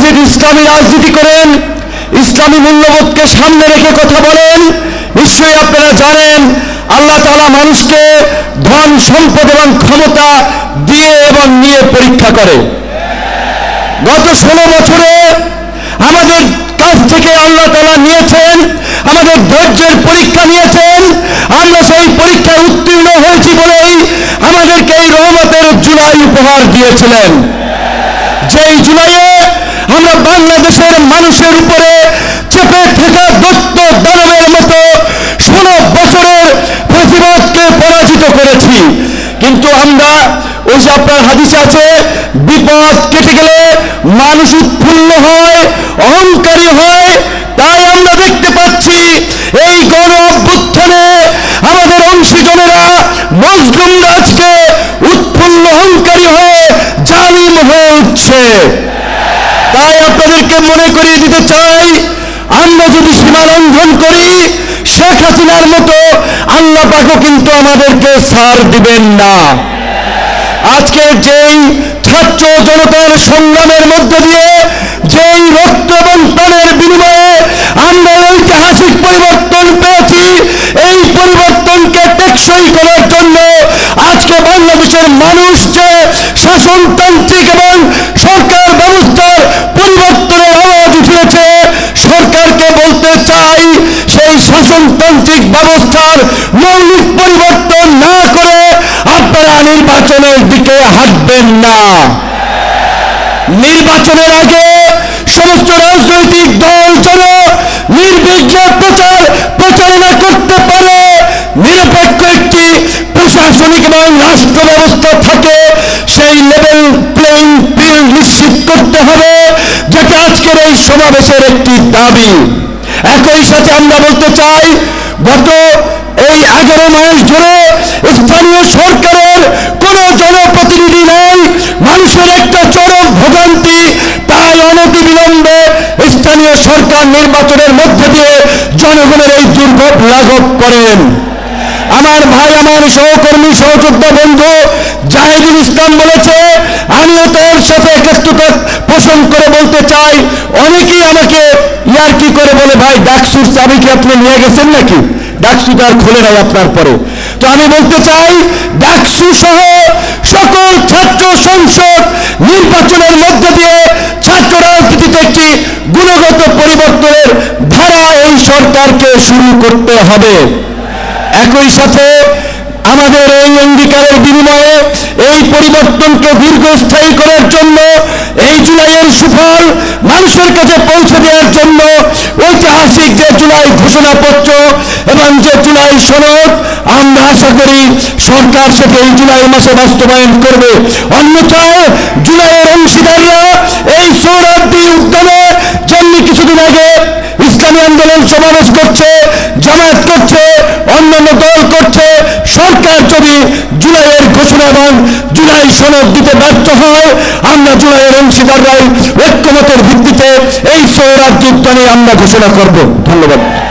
যদি ইসলামী রাজনীতি করেন, ইসলামী মূল্যবোধকে সামনে রেখে কথা বলেন, নিশ্চয়ই আপনারা জানেন আল্লাহ তাআলা মানুষকে ধন সম্পদ এবং ক্ষমতা দিয়ে এবং নিয়ে পরীক্ষা করে। গত 16 বছরে আমাদের কাছ থেকে আল্লাহ তাআলা নিয়েছেন, আমাদের ধৈর্যের পরীক্ষা নিয়েছেন। আমরা সেই পরীক্ষায় উত্তীর্ণ হয়েছি বলেই আমাদেরকে এই রহমতের জুলাই উপহার দিয়েছিলেন। যেই জুলাইয়ে আমরা বাংলাদেশের মানুষের উপরে চেপে থাকা দৈত্য দানবের মতো 16 বছরের প্রতিবাদকে পরাজিত করেছি। কিন্তু আমরা ওই যে আপনার হাদিসে আছে, বিপদ কেটে গেলে মানুষ উৎফুল্ল হয়, অহংকারী হয়। তাই আমরা দেখতে পাচ্ছি এই গণ অভ্যুত্থানে আমাদের অংশীজনেরা, মজলুমরা আজকে উৎফুল্ল অহংকারী হয়ে জালিম হয়ে উঠছে। তাই আপনাদেরকে মনে করিয়ে দিতে চাই, আমরা যদি সীমা লঙ্ঘন করি শেখ হাসিনার মতো, আল্লাহ পাকও কিন্তু আমাদেরকে ছাড় দিবেন না। আজকের যেই ছাত্র জনতার সংগ্রামের মধ্য দিয়ে যেই রক্ত এবং প্রাণের বিনিময়ে আমরা ঐতিহাসিক পরিবর্তন পেয়েছি, এই পরিবর্তনকে টেকসই করার জন্য আজকে বাংলাদেশের মানুষ যে শাসনতান্ত্রিক এবং সরকার ব্যবস্থার পরিবর্তনের আওয়াজ উঠিয়েছে, সরকারকে বলতে চাই সেই শাসনতান্ত্রিক ব্যবস্থার মৌলিক পরিবর্তন না করে আপনারা নির্বাচনের দিকে হাঁটবেন না। নির্বাচনের আগে সমস্ত রাজনৈতিক দল যেন নির্বিঘ্নে প্রচারণা করতে পারে, নিরপেক্ষ একটি প্রশাসনিক এবং রাষ্ট্র ব্যবস্থা থাকে, সেই লেভেল প্লেইং ফিল্ড নিশ্চিত করতে হবে, যেটা আজকের এই সমাবেশের একটি দাবি। একই সাথে আমরা বলতে চাই, গত এই 11 মাস ধরে স্থানীয় সরকারের কোন জনপ্রতিনিধি নেই, মানুষের একটা চরম ভোগান্তি। তাই অনতিবিলম্বে স্থানীয় সরকার নির্বাচনের মধ্য দিয়ে জনগণের এই দুর্ভোগ লাঘব করেন। আমার ভাই, আমার সহকর্মী, সহযোদ্ধা বন্ধু জাহিদুল ইসলাম বলেছে, আমিও তার সাথে একাত্মতা পোষণ করে বলতে চাই। অনেকেই আমাকে ইয়ার্কি করে বলে, ভাই ডাকসুর চাবি কি আপনি নিয়ে গেছেন নাকি? ডাকসু তো আর খোলে নাই আপনার পরে। তো আমি বলতে চাই, ডাকসু সহ সকল ছাত্র সংসদ নির্বাচনের মধ্য দিয়ে ছাত্র রাজনীতিতে একটি গুণগত পরিবর্তনের ধারা এই সরকারকে শুরু করতে হবে। একই সাথে আমাদের এই অঙ্গীকারের বিনিময়ে এই পরিবর্তনকে দীর্ঘস্থায়ী করার জন্য, এই জুলাইয়ের সুফল মানুষের কাছে পৌঁছে দেওয়ার জন্য ঐতিহাসিক যে জুলাই ঘোষণাপত্র এবং যে জুলাই সনদ, আমরা আশা করি সরকার সেটি এই জুলাই মাসে বাস্তবায়ন করবে। অন্যথায় জুলাইয়ের অংশীদাররা এই সোহরাওয়ার্দী উদ্যানে যেমনি কিছুদিন আগে ইসলামী আন্দোলন সমাবেশ করছে, জামায়াত করছে, অন্যান্য দল করছে, সরকার যদি জুলাইয়ের ঘোষণা এবং জুলাই সনদ দিতে ব্যর্থ হয়, আমরা জুলাইয়ের অংশীদাররাই ঐক্যমতের ভিত্তিতে এই সোহরাওয়ার্দী উদ্যানে আমরা ঘোষণা করব। ধন্যবাদ।